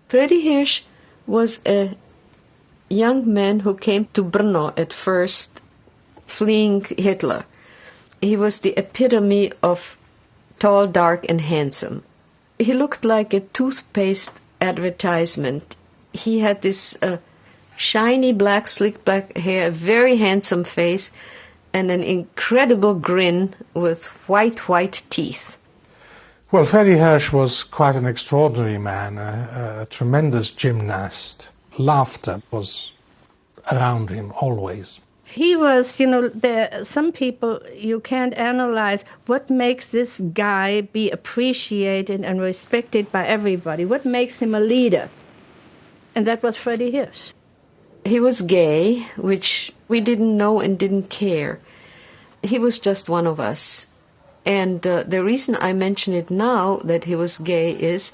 Fredy Hirsch was a young man who came to Brno at first, fleeing Hitler. He was the epitome of tall, dark, and handsome. He looked like a toothpaste advertisement. He had this shiny black, slick black hair, a very handsome face, and an incredible grin with white teeth. Well, Fredy Hirsch was quite an extraordinary man, a tremendous gymnast. Laughter was around him always. He was, some people, you can't analyze what makes this guy be appreciated and respected by everybody. What makes him a leader? And that was Fredy Hirsch. He was gay, which we didn't know and didn't care. He was just one of us. And the reason I mention it now that he was gay is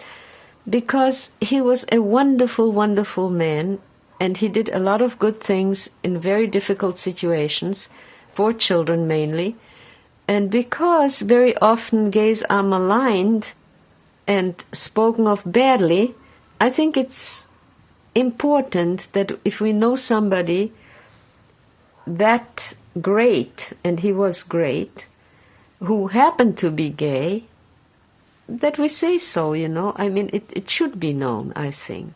because he was a wonderful, wonderful man, and he did a lot of good things in very difficult situations, for children mainly. And because very often gays are maligned and spoken of badly, I think it's important that if we know somebody that great, and he was great, who happened to be gay, that we say so, I mean, it should be known, I think.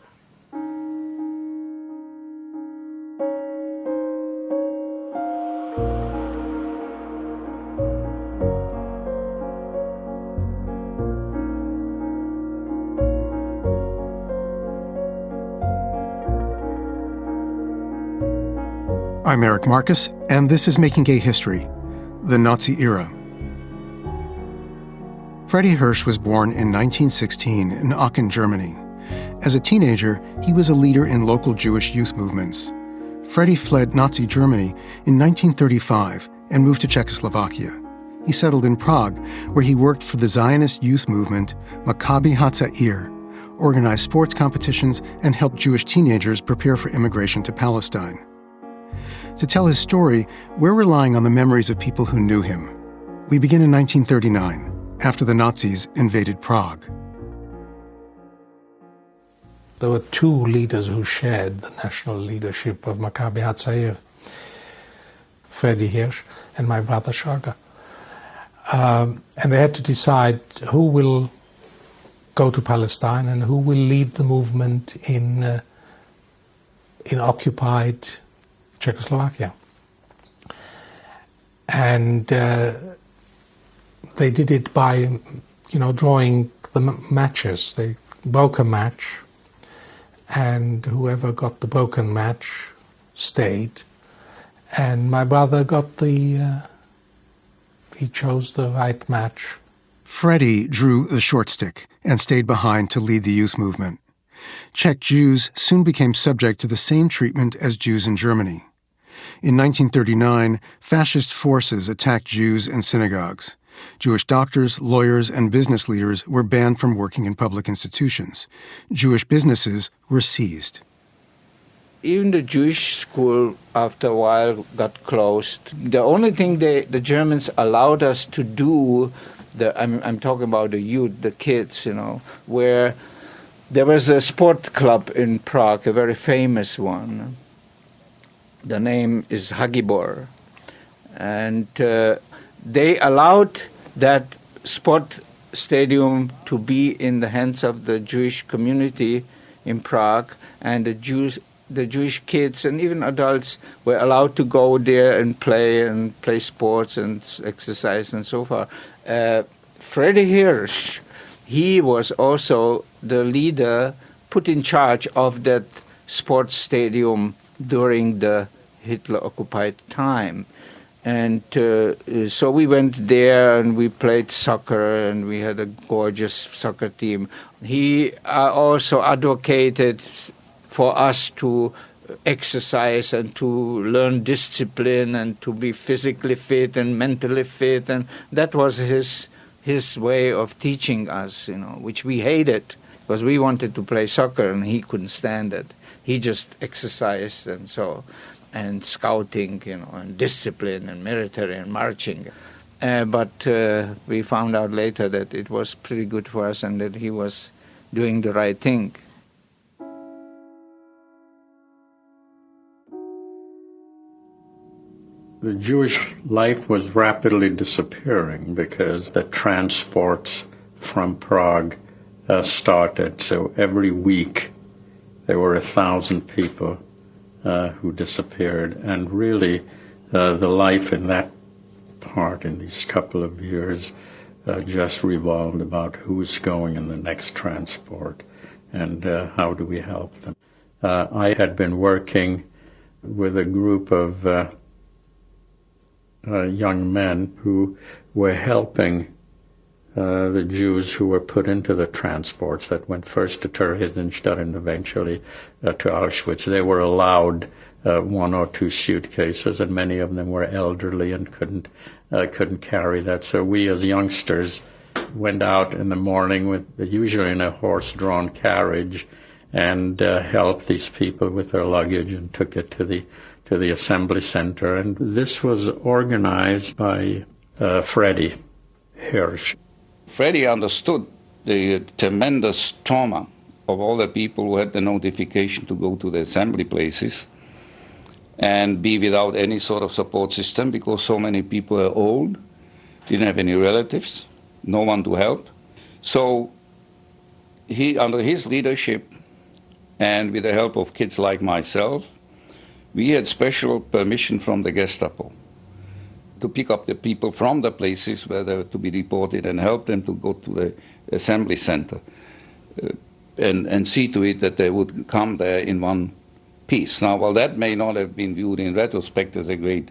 I'm Eric Marcus, and this is Making Gay History, the Nazi Era. Fredy Hirsch was born in 1916 in Aachen, Germany. As a teenager, he was a leader in local Jewish youth movements. Fredy fled Nazi Germany in 1935 and moved to Czechoslovakia. He settled in Prague, where he worked for the Zionist youth movement Maccabi Hatzair, organized sports competitions, and helped Jewish teenagers prepare for immigration to Palestine. To tell his story, we're relying on the memories of people who knew him. We begin in 1939, after the Nazis invaded Prague. There were two leaders who shared the national leadership of Maccabi Hatzair, Fredy Hirsch and my brother Helga. And they had to decide who will go to Palestine and who will lead the movement in occupied Czechoslovakia. And they did it by, drawing the matches. They broke a match, and whoever got the broken match stayed. And my brother got he chose the right match. Fredy drew the short stick and stayed behind to lead the youth movement. Czech Jews soon became subject to the same treatment as Jews in Germany. In 1939, fascist forces attacked Jews in synagogues. Jewish doctors, lawyers, and business leaders were banned from working in public institutions. Jewish businesses were seized. Even the Jewish school, after a while, got closed. The only thing the Germans allowed us to do, I'm talking about the youth, the kids, where there was a sport club in Prague, a very famous one. The name is Hagibor. And they allowed that sport stadium to be in the hands of the Jewish community in Prague, and the Jewish kids and even adults were allowed to go there and play sports and exercise and so forth. Fredy Hirsch, he was also the leader put in charge of that sports stadium during the Hitler-occupied time. And so we went there and we played soccer and we had a gorgeous soccer team. He also advocated for us to exercise and to learn discipline and to be physically fit and mentally fit. And that was his way of teaching us, which we hated because we wanted to play soccer and he couldn't stand it. He just exercised and scouting, and discipline and military and marching. But we found out later that it was pretty good for us and that he was doing the right thing. The Jewish life was rapidly disappearing because the transports from Prague started. So every week there were 1,000 people who disappeared. And really the life in that part in these couple of years just revolved about who's going in the next transport and how do we help them. I had been working with a group of young men who were helping the Jews who were put into the transports that went first to Theresienstadt and eventually to Auschwitz. They were allowed 1 or 2 suitcases, and many of them were elderly and couldn't carry that. So we as youngsters went out in the morning usually in a horse-drawn carriage and helped these people with their luggage and took it to the assembly center. And this was organized by Fredy Hirsch. Fredy understood the tremendous trauma of all the people who had the notification to go to the assembly places and be without any sort of support system because so many people are old, didn't have any relatives, no one to help. So he, under his leadership and with the help of kids like myself, we had special permission from the Gestapo to pick up the people from the places where they were to be deported and help them to go to the assembly center and see to it that they would come there in one piece. Now, while that may not have been viewed in retrospect as a great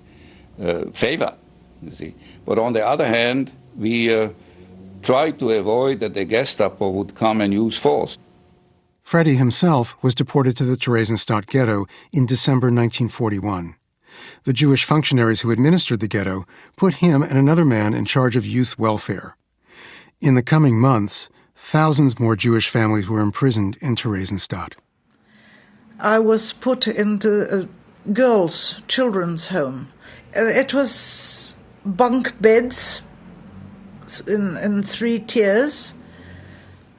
favor, you see, but on the other hand, we tried to avoid that the Gestapo would come and use force. Fredy himself was deported to the Theresienstadt ghetto in December 1941. The Jewish functionaries who administered the ghetto put him and another man in charge of youth welfare. In the coming months, thousands more Jewish families were imprisoned in Theresienstadt. I was put into a girls' children's home. It was bunk beds in 3 tiers,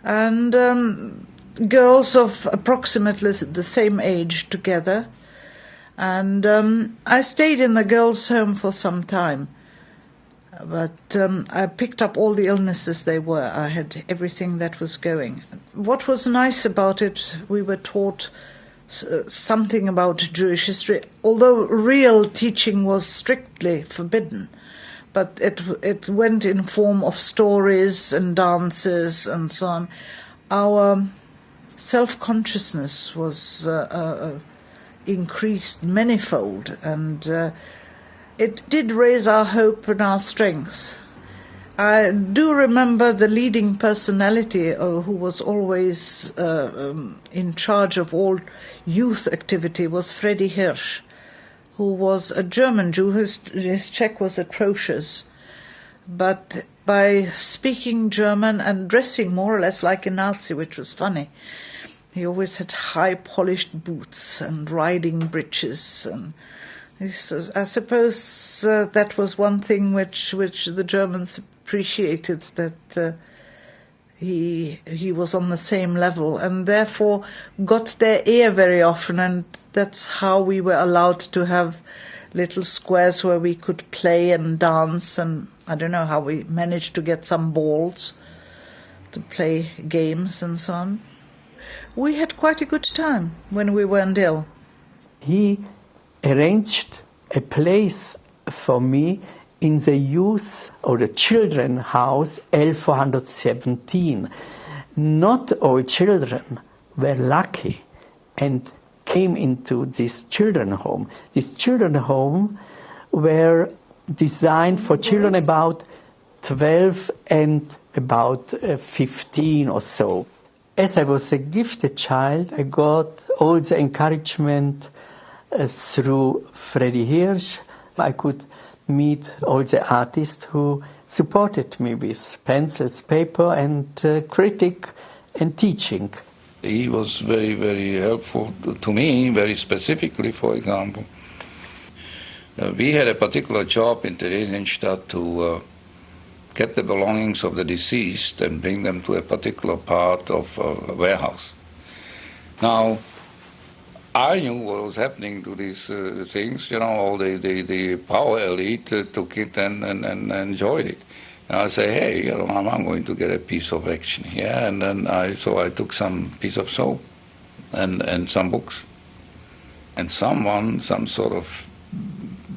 and girls of approximately the same age together. And I stayed in the girls' home for some time, but I picked up all the illnesses they were. I had everything that was going. What was nice about it, we were taught something about Jewish history, although real teaching was strictly forbidden. But it went in form of stories and dances and so on. Our self-consciousness was increased manifold, and it did raise our hope and our strength. I do remember the leading personality who was always in charge of all youth activity was Fredy Hirsch, who was a German Jew. His Czech was atrocious. But by speaking German and dressing more or less like a Nazi, which was funny, he always had high polished boots and riding breeches, and I suppose that was one thing which the Germans appreciated, that he was on the same level, and therefore got their ear very often, and that's how we were allowed to have little squares where we could play and dance, and I don't know how we managed to get some balls to play games and so on. We had quite a good time when we weren't ill. He arranged a place for me in the youth or the children house L417. Not all children were lucky and came into this children home. This children home were designed for children about 12 and about 15 or so. As I was a gifted child, I got all the encouragement through Fredy Hirsch. I could meet all the artists who supported me with pencils, paper, and critic and teaching. He was very, very helpful to me, very specifically, for example. We had a particular job in Theresienstadt to get the belongings of the deceased and bring them to a particular part of a warehouse. Now, I knew what was happening to these things. All the power elite took it and enjoyed it. And I say, hey, I'm going to get a piece of action here. And then I took some piece of soap and some books. And some sort of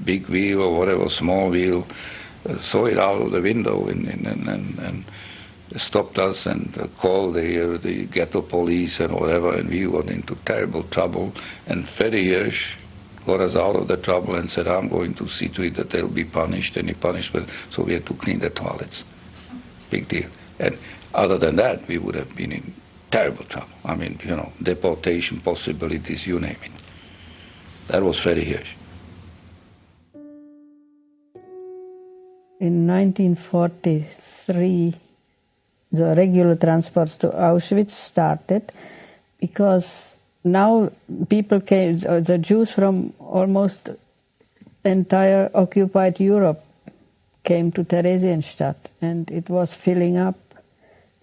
big wheel or whatever, small wheel, saw it out of the window and stopped us and called the ghetto police and whatever, and we got into terrible trouble. And Fredy Hirsch got us out of the trouble and said, I'm going to see to it that they'll be punished, any punishment. So we had to clean the toilets. Big deal. And other than that, we would have been in terrible trouble. I mean, deportation possibilities, you name it. That was Fredy Hirsch. In 1943, the regular transports to Auschwitz started because now people came, the Jews from almost entire occupied Europe came to Theresienstadt, and it was filling up,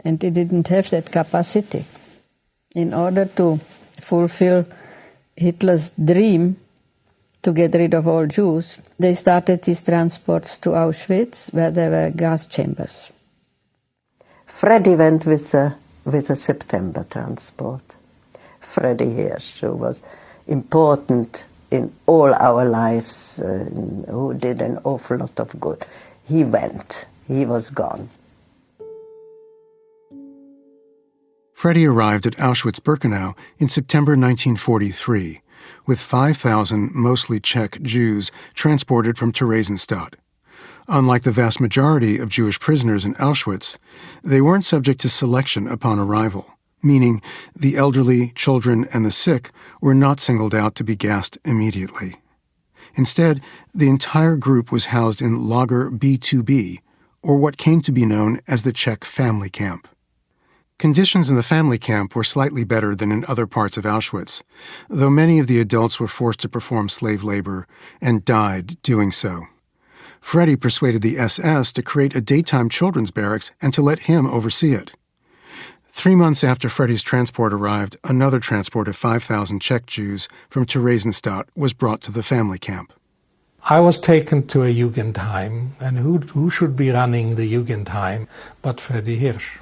and it didn't have that capacity. In order to fulfill Hitler's dream to get rid of all Jews, they started these transports to Auschwitz, where there were gas chambers. Fredy went with a September transport. Fredy Hirsch, who was important in all our lives, who did an awful lot of good. He went. He was gone. Fredy arrived at Auschwitz-Birkenau in September 1943, with 5,000 mostly Czech Jews transported from Theresienstadt. Unlike the vast majority of Jewish prisoners in Auschwitz, they weren't subject to selection upon arrival, meaning the elderly, children, and the sick were not singled out to be gassed immediately. Instead, the entire group was housed in Lager B2B, or what came to be known as the Czech family camp. Conditions in the family camp were slightly better than in other parts of Auschwitz, though many of the adults were forced to perform slave labor and died doing so. Fredy persuaded the SS to create a daytime children's barracks and to let him oversee it. 3 months after Fredy's transport arrived, another transport of 5,000 Czech Jews from Theresienstadt was brought to the family camp. I was taken to a Jugendheim, and who should be running the Jugendheim but Fredy Hirsch?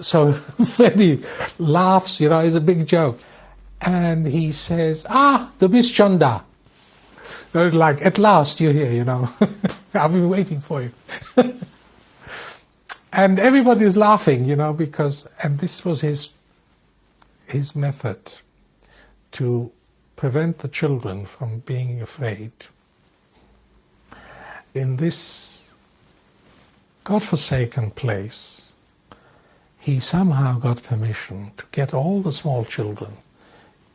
So Fredy laughs, it's a big joke. And he says, du bist schon da. Like, at last you're here, I've been waiting for you. And everybody is laughing, because, and this was his method to prevent the children from being afraid. In this godforsaken place, he somehow got permission to get all the small children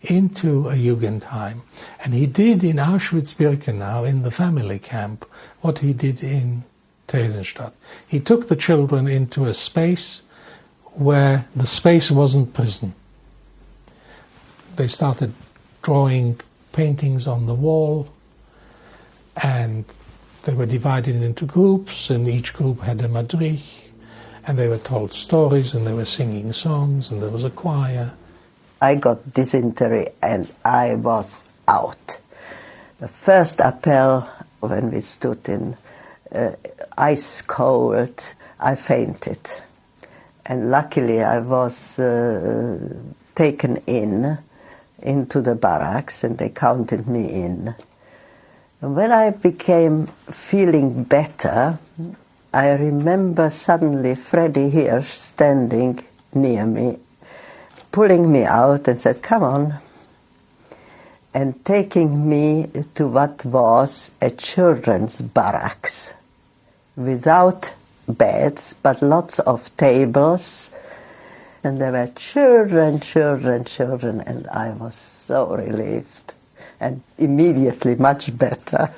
into a Jugendheim. And he did in Auschwitz-Birkenau, in the family camp, what he did in Theresienstadt. He took the children into a space where the space wasn't prison. They started drawing paintings on the wall, and they were divided into groups, and each group had a madrich, and they were told stories, and they were singing songs, and there was a choir. I got dysentery and I was out. The first appel, when we stood in ice cold, I fainted. And luckily I was taken into the barracks, and they counted me in. And when I became feeling better, I remember suddenly Fredy Hirsch standing near me, pulling me out and said, "Come on," and taking me to what was a children's barracks, without beds, but lots of tables. And there were children, and I was so relieved, and immediately much better.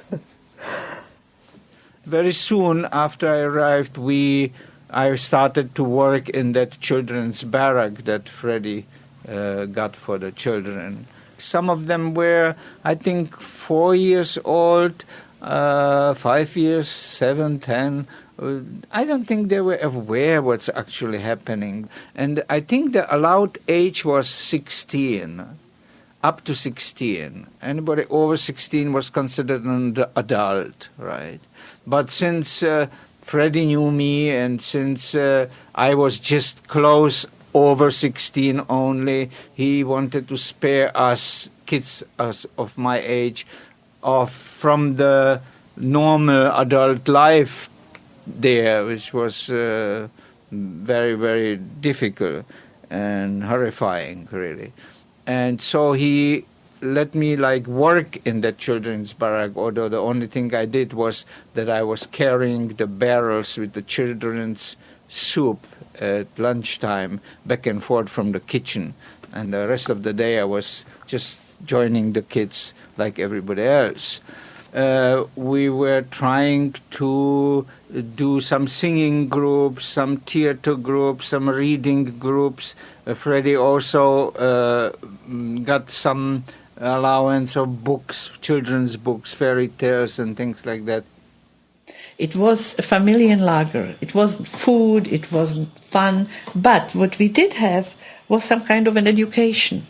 Very soon after I arrived, I started to work in that children's barrack that Fredy got for the children. Some of them were, I think, 4 years old, 5 years, 7, 10. I don't think they were aware what's actually happening. And I think the allowed age was 16. up to 16. Anybody over 16 was considered an adult, right? But since Fredy knew me, and since I was just close over 16 only, he wanted to spare us, kids of my age, from the normal adult life there, which was very, very difficult and horrifying, really. And so he let me work in that children's barrack, although the only thing I did was that I was carrying the barrels with the children's soup at lunchtime back and forth from the kitchen. And the rest of the day I was just joining the kids like everybody else. We were trying to do some singing groups, some theater groups, some reading groups. Fredy also got some allowance of books, children's books, fairy tales and things like that. It was a Familienlager. It wasn't food, it wasn't fun, but what we did have was some kind of an education.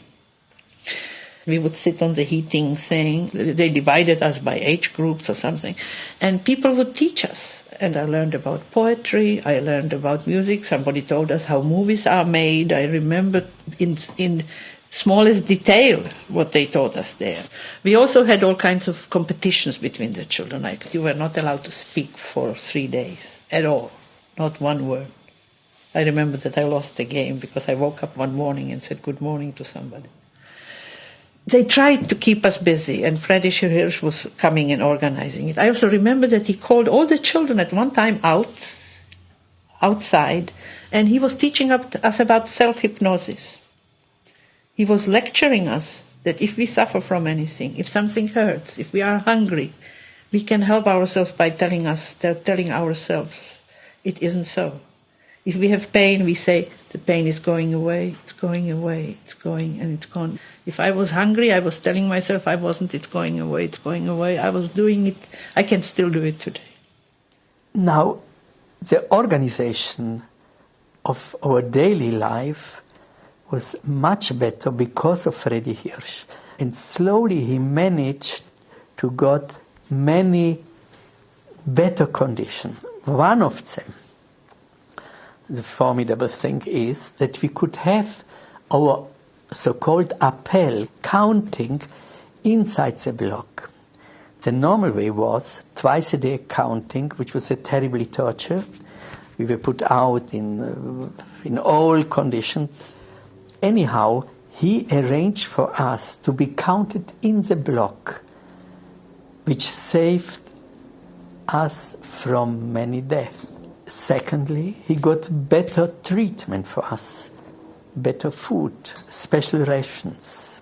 We would sit on the heating thing. They divided us by age groups or something, and people would teach us. And I learned about poetry, I learned about music. Somebody told us how movies are made. I remember in smallest detail what they taught us there. We also had all kinds of competitions between the children. Like you were not allowed to speak for 3 days at all, not one word. I remember that I lost the game because I woke up one morning and said good morning to somebody. They tried to keep us busy, and Fredy Hirsch was coming and organizing it. I also remember that he called all the children at one time outside, and he was teaching us about self-hypnosis. He was lecturing us that if we suffer from anything, if something hurts, if we are hungry, we can help ourselves by telling ourselves it isn't so. If we have pain, we say the pain is going away, it's going away, it's going, and it's gone. If I was hungry, I was telling myself I wasn't, it's going away, it's going away. I was doing it, I can still do it today. Now, the organization of our daily life was much better because of Fredy Hirsch. And slowly he managed to get many better conditions. One of them, the formidable thing is that we could have our so-called appel counting inside the block. The normal way was twice a day counting, which was a terribly torture. We were put out in all conditions. Anyhow, he arranged for us to be counted in the block, which saved us from many deaths. Secondly, he got better treatment for us, better food, special rations.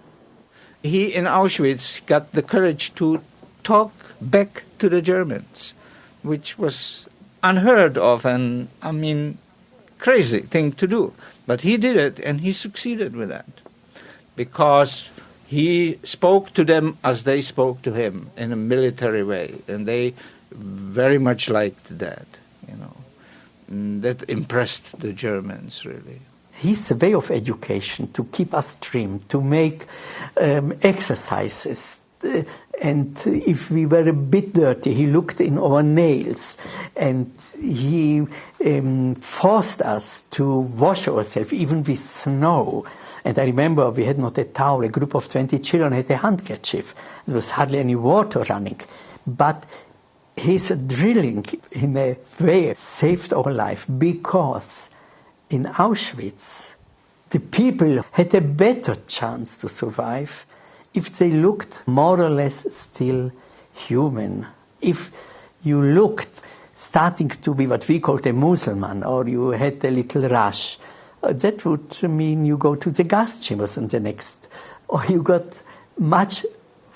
He, in Auschwitz, got the courage to talk back to the Germans, which was unheard of and, crazy thing to do. But he did it, and he succeeded with that, because he spoke to them as they spoke to him in a military way, and they very much liked that, That impressed the Germans, really. His way of education, to keep us trim, to make exercises, and if we were a bit dirty, he looked in our nails, and he forced us to wash ourselves, even with snow. And I remember we had not a towel. A group of 20 children had a handkerchief. There was hardly any water running. But his drilling, in a way, saved our life, because in Auschwitz, the people had a better chance to survive if they looked more or less still human. If you looked starting to be what we called a Muslim, or you had a little rash, that would mean you go to the gas chambers in the next, or you got much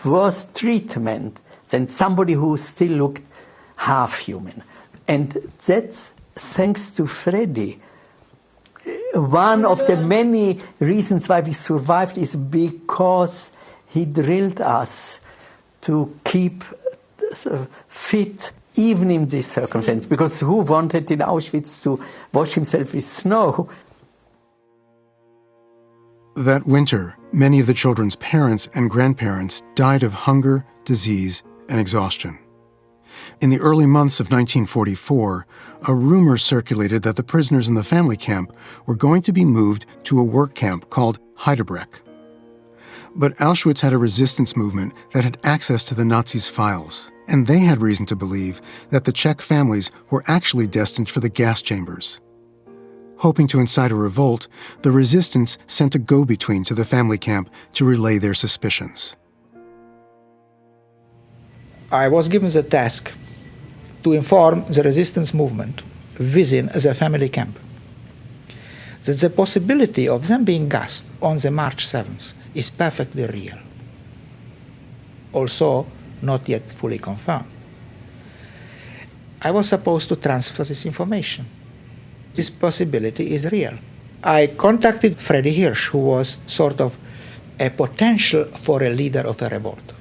worse treatment than somebody who still looked half human. And that's thanks to Fredy. One of the many reasons why we survived is because he drilled us to keep fit even in this circumstance. Because who wanted in Auschwitz to wash himself with snow? That winter, many of the children's parents and grandparents died of hunger, disease, and exhaustion. In the early months of 1944, a rumor circulated that the prisoners in the family camp were going to be moved to a work camp called Heidelberg. But Auschwitz had a resistance movement that had access to the Nazis' files, and they had reason to believe that the Czech families were actually destined for the gas chambers. Hoping to incite a revolt, the resistance sent a go-between to the family camp to relay their suspicions. I was given the task to inform the resistance movement within the family camp that the possibility of them being gassed on the March 7th is perfectly real, also not yet fully confirmed. I was supposed to transfer this information. This possibility is real. I contacted Fredy Hirsch, who was sort of a potential for a leader of a revolt.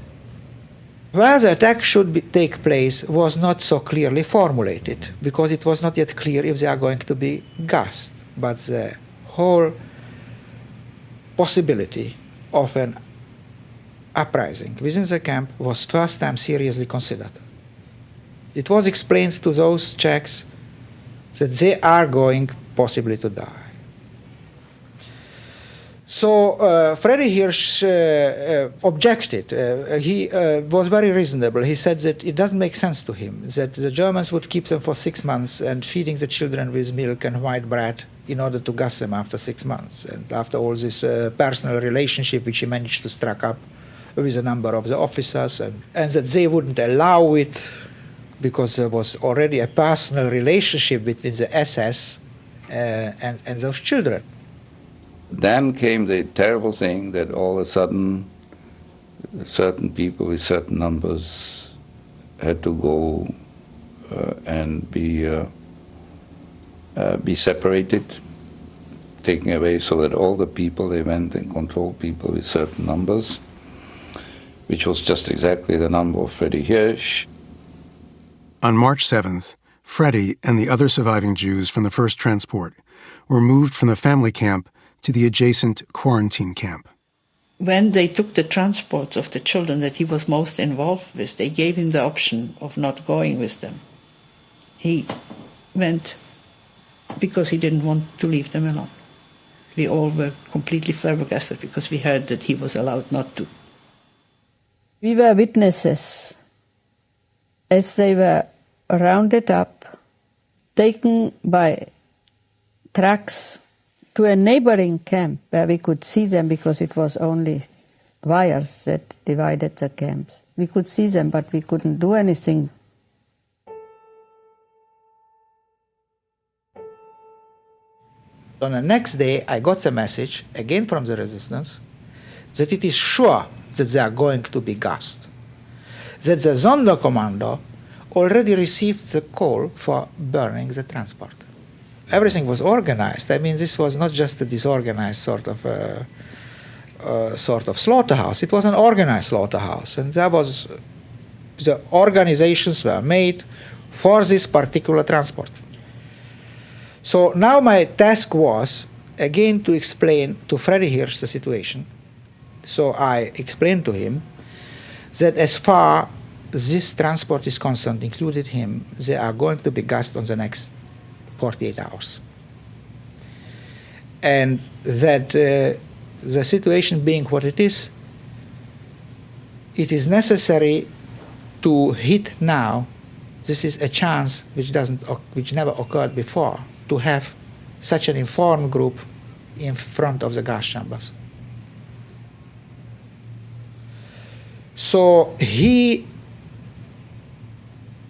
Where the attack should take place was not so clearly formulated, because it was not yet clear if they are going to be gassed. But the whole possibility of an uprising within the camp was first time seriously considered. It was explained to those Czechs that they are going possibly to die. So Fredy Hirsch objected. He was very reasonable. He said that it doesn't make sense to him that the Germans would keep them for 6 months and feeding the children with milk and white bread in order to gas them after 6 months. And after all this personal relationship which he managed to strike up with a number of the officers, and that they wouldn't allow it because there was already a personal relationship between the SS and those children. Then came the terrible thing that all of a sudden certain people with certain numbers had to go and be separated, taken away, so that all the people, they went and controlled people with certain numbers, which was just exactly the number of Fredy Hirsch. On March 7th, Fredy and the other surviving Jews from the first transport were moved from the family camp to the adjacent quarantine camp. When they took the transports of the children that he was most involved with, they gave him the option of not going with them. He went because he didn't want to leave them alone. We all were completely flabbergasted because we heard that he was allowed not to. We were witnesses as they were rounded up, taken by trucks to a neighboring camp where we could see them because it was only wires that divided the camps. We could see them, but we couldn't do anything. On the next day, I got the message, again from the resistance, that it is sure that they are going to be gassed. That the Sonderkommando already received the call for burning the transport. Everything was organized. I mean, this was not just a disorganized sort of slaughterhouse. It was an organized slaughterhouse, and there was the organizations were made for this particular transport. So now my task was again to explain to Fredy Hirsch the situation. So I explained to him that as far as this transport is concerned, included him, they are going to be gassed on the next 48 hours. And that the situation being what it is necessary to hit now. This is a chance which never occurred before, to have such an informed group in front of the gas chambers. So he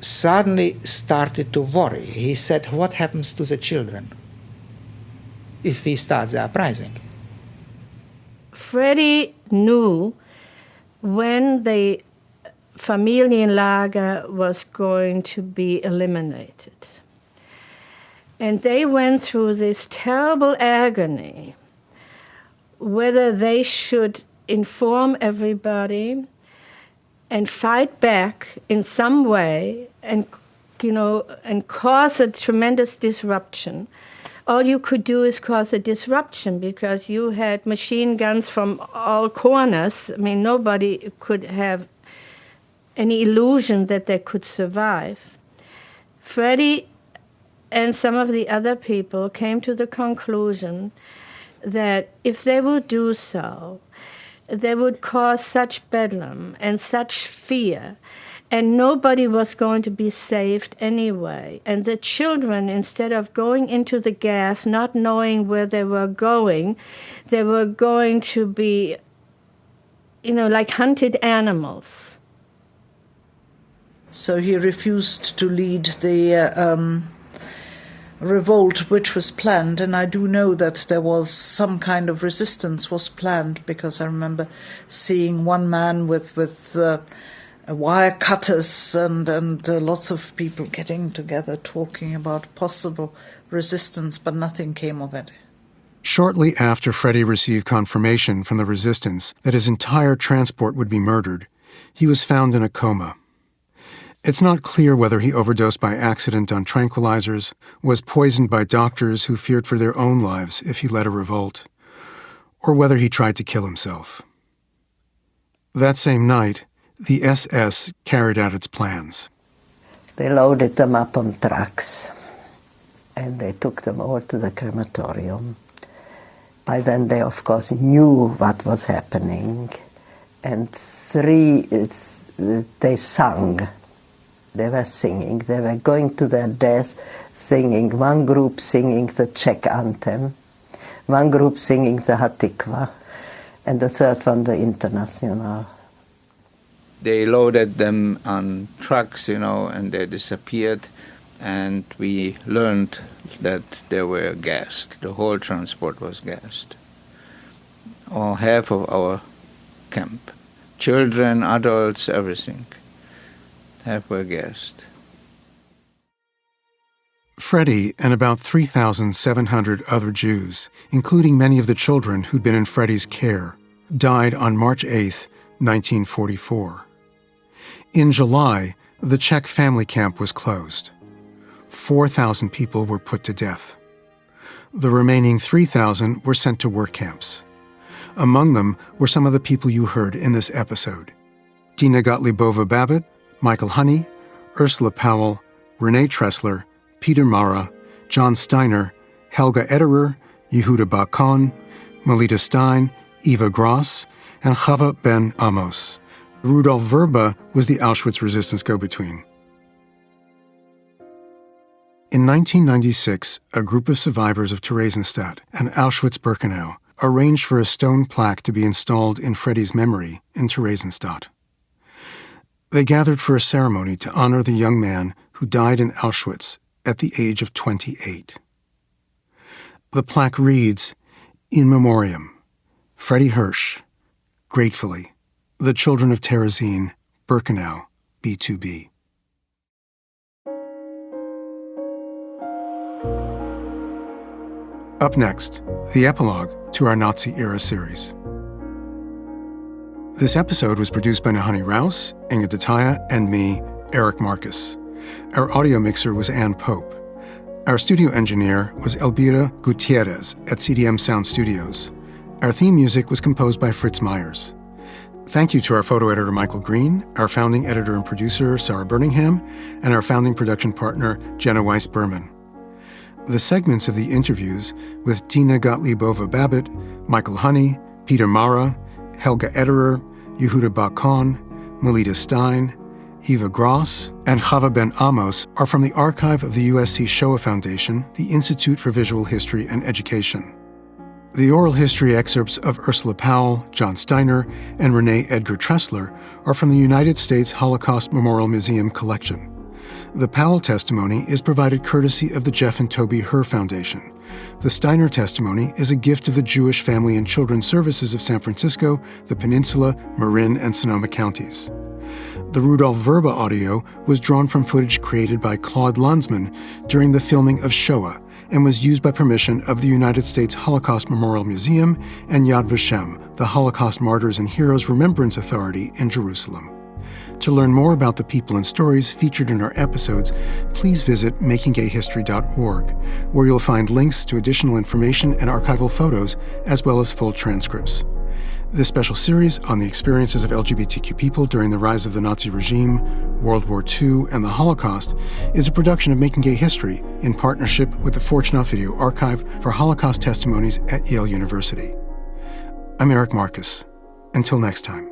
suddenly started to worry. He said, what happens to the children if we start the uprising? Fredy knew when the Familienlager was going to be eliminated. And they went through this terrible agony, whether they should inform everybody and fight back in some way and cause a tremendous disruption, all you could do is cause a disruption because you had machine guns from all corners. I mean, nobody could have any illusion that they could survive. Fredy and some of the other people came to the conclusion that if they would do so, they would cause such bedlam and such fear, and nobody was going to be saved anyway. And the children, instead of going into the gas, not knowing where they were going to be, like hunted animals. So he refused to lead the revolt which was planned, and I do know that there was some kind of resistance was planned, because I remember seeing one man with wire cutters and lots of people getting together talking about possible resistance, but nothing came of it. Shortly after Fredy received confirmation from the resistance that his entire transport would be murdered, he was found in a coma. It's not clear whether he overdosed by accident on tranquilizers, was poisoned by doctors who feared for their own lives if he led a revolt, or whether he tried to kill himself. That same night, the SS carried out its plans. They loaded them up on trucks, and they took them all to the crematorium. By then they, of course, knew what was happening, and they sang. They were singing. They were going to their death singing. One group singing the Czech anthem, one group singing the Hatikva, and the third one the International. They loaded them on trucks, and they disappeared, and we learned that they were gassed. The whole transport was gassed. Or half of our camp. Children, adults, everything. Half were gassed. Fredy and about 3,700 other Jews, including many of the children who'd been in Fredy's care, died on March 8, 1944. In July, the Czech family camp was closed. 4,000 people were put to death. The remaining 3,000 were sent to work camps. Among them were some of the people you heard in this episode: Dina Gottliebova-Babbitt, Michael Honey, Ursula Powell, Renee Tressler, Peter Mahrer, John Steiner, Helga Ederer, Yehudah Bakon, Melitta Stein, Eva Gross, and Chava Ben-Amos. Rudolf Verba was the Auschwitz resistance go-between. In 1996, a group of survivors of Theresienstadt and Auschwitz-Birkenau arranged for a stone plaque to be installed in Fredy's memory in Theresienstadt. They gathered for a ceremony to honor the young man who died in Auschwitz at the age of 28. The plaque reads, "In Memoriam, Fredy Hirsch, gratefully, the children of Theresien, Birkenau, B2B." Up next, the epilogue to our Nazi-era series. This episode was produced by Nahani Rouse, Inga Dataya, and me, Eric Marcus. Our audio mixer was Ann Pope. Our studio engineer was Elvira Gutierrez at CDM Sound Studios. Our theme music was composed by Fritz Myers. Thank you to our photo editor, Michael Green, our founding editor and producer, Sarah Birmingham, and our founding production partner, Jenna Weiss-Berman. The segments of the interviews with Dina Gottliebova-Babbitt, Michael Honey, Peter Mahrer, Helga Ederer, Yehudah Bakon, Melitta Stein, Eva Gross, and Chava Ben-Amos are from the archive of the USC Shoah Foundation, the Institute for Visual History and Education. The oral history excerpts of Ursula Powell, John Steiner, and Renee Edgar Tressler are from the United States Holocaust Memorial Museum collection. The Powell testimony is provided courtesy of the Jeff and Toby Herr Foundation. The Steiner testimony is a gift of the Jewish Family and Children's Services of San Francisco, the Peninsula, Marin, and Sonoma counties. The Rudolf Verba audio was drawn from footage created by Claude Lanzmann during the filming of Shoah and was used by permission of the United States Holocaust Memorial Museum and Yad Vashem, the Holocaust Martyrs and Heroes Remembrance Authority in Jerusalem. To learn more about the people and stories featured in our episodes, please visit makinggayhistory.org, where you'll find links to additional information and archival photos, as well as full transcripts. This special series on the experiences of LGBTQ people during the rise of the Nazi regime, World War II, and the Holocaust is a production of Making Gay History in partnership with the Fortunoff Video Archive for Holocaust Testimonies at Yale University. I'm Eric Marcus. Until next time.